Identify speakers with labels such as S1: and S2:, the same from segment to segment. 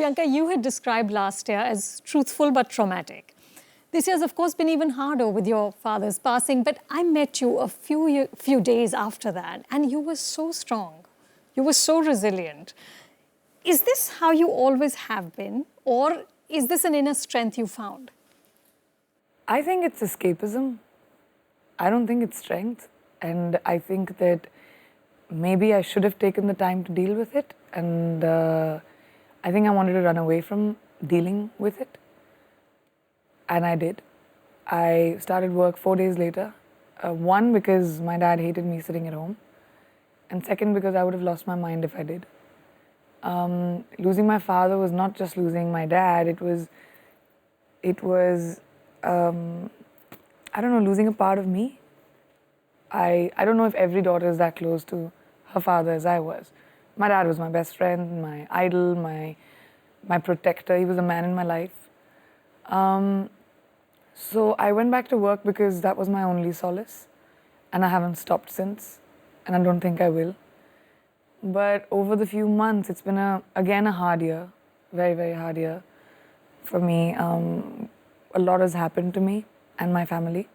S1: Priyanka, you had described last year as truthful but traumatic. This year's, of course, been even harder with your father's passing, but I met you a few days after that, and you were so strong. You were so resilient. Is this how you always have been, or is this an inner strength you found?
S2: I think it's escapism. I don't think it's strength. And I think that maybe I should have taken the time to deal with it. And I think I wanted to run away from dealing with it. And I did. I started work 4 days later. One, because my dad hated me sitting at home. And second, because I would have lost my mind if I did. Losing my father was not just losing my dad. It was I don't know, losing a part of me. I don't know if every daughter is that close to her father as I was. My dad was my best friend, my idol, my protector. He was a man in my life. So I went back to work because that was my only solace. And I haven't stopped since. And I don't think I will. But over the few months, it's been again a hard year. Very, very hard year for me. A lot has happened to me and my family.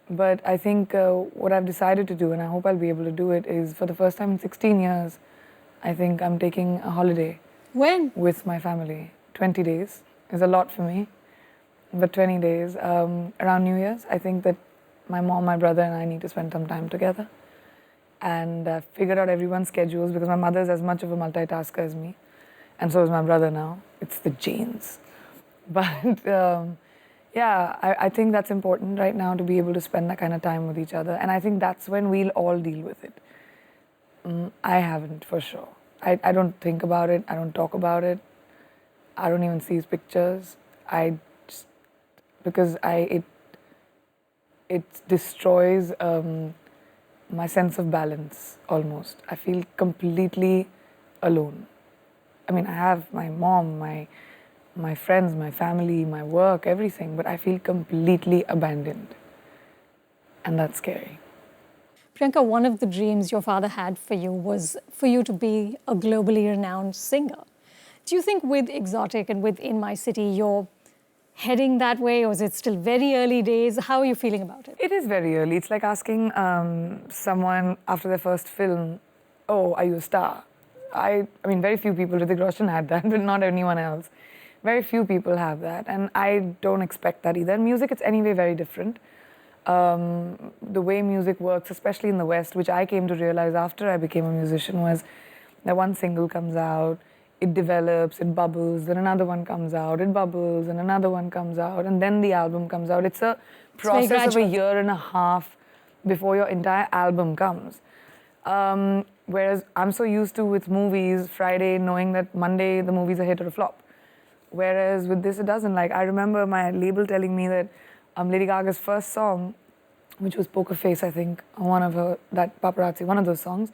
S2: But I think what I've decided to do, and I hope I'll be able to do it, is for the first time in 16 years, I think I'm taking a holiday.
S1: When?
S2: With my family. 20 days is a lot for me, but 20 days. Around New Year's, I think that my mom, my brother, and I need to spend some time together and figure out everyone's schedules, because my mother is as much of a multitasker as me, and so is my brother now. It's the genes. But yeah, I think that's important right now, to be able to spend that kind of time with each other. And I think that's when we'll all deal with it. I haven't, for sure. I don't think about it. I don't talk about it. I don't even see his pictures. Because it destroys my sense of balance, almost. I feel completely alone. I mean, I have my mom, my friends, my family, my work, everything, but I feel completely abandoned. And that's scary.
S1: Priyanka, one of the dreams your father had for you was for you to be a globally renowned singer. Do you think with Exotic and with In My City, you're heading that way, or is it still very early days? How are you feeling about it?
S2: It is very early. It's like asking someone after their first film, oh, are you a star? I mean, very few people, Hrithik Roshan had that, but not anyone else. Very few people have that, and I don't expect that either. In music, it's anyway very different. The way music works, especially in the West, which I came to realize after I became a musician, was that one single comes out, it develops, it bubbles, then another one comes out, it bubbles, and another one comes out, and then the album comes out. It's a process of a year and a half before your entire album comes. Whereas I'm so used to, with movies, Friday, knowing that Monday the movie's a hit or a flop. Whereas with this, it doesn't. Like, I remember my label telling me that Lady Gaga's first song, which was Poker Face, I think, one of her, that Paparazzi, one of those songs,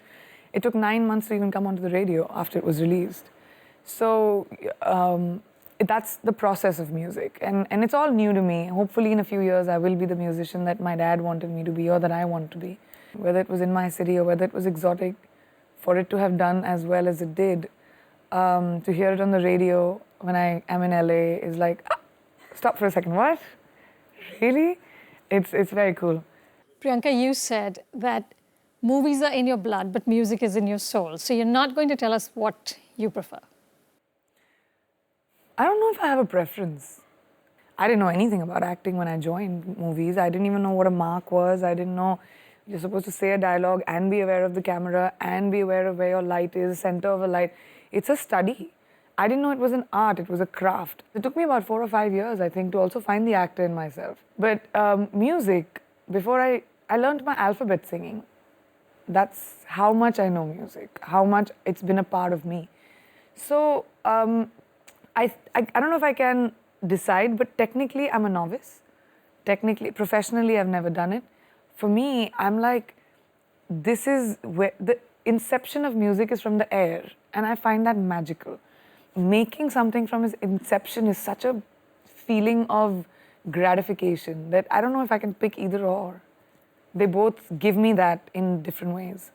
S2: it took 9 months to even come onto the radio after it was released. So that's the process of music. And it's all new to me. Hopefully in a few years, I will be the musician that my dad wanted me to be, or that I want to be. Whether it was In My City or whether it was Exotic, for it to have done as well as it did, to hear it on the radio when I am in LA is like, stop for a second, what? Really? It's very cool.
S1: Priyanka, you said that movies are in your blood, but music is in your soul. So you're not going to tell us what you prefer.
S2: I don't know if I have a preference. I didn't know anything about acting when I joined movies. I didn't even know what a mark was. I didn't know you're supposed to say a dialogue and be aware of the camera and be aware of where your light is, center of a light. It's a study. I didn't know it was an art, it was a craft. It took me about 4 or 5 years, I think, to also find the actor in myself. But music, before I learned my alphabet singing. That's how much I know music, how much it's been a part of me. So I don't know if I can decide, but technically I'm a novice. Technically, professionally, I've never done it. For me, I'm like, this is where the inception of music is from the air, and I find that magical. Making something from its inception is such a feeling of gratification that I don't know if I can pick either or. They both give me that in different ways.